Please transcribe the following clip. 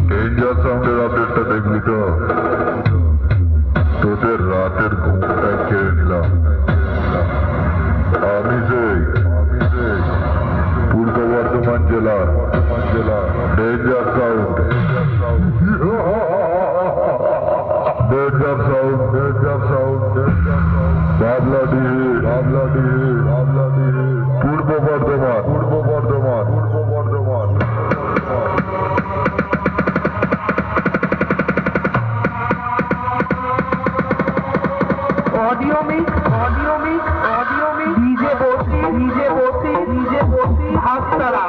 Danger সাউন্ডের আপডেটটা দেখলি তো? তোদের রাতের ঘুমটা কেড়ে নিলাম। আমি সেই পূর্ব বর্ধমান জেলার danger sound. Babladihi Purba Bardhaman. Audio mix D J Bosi Bhaskara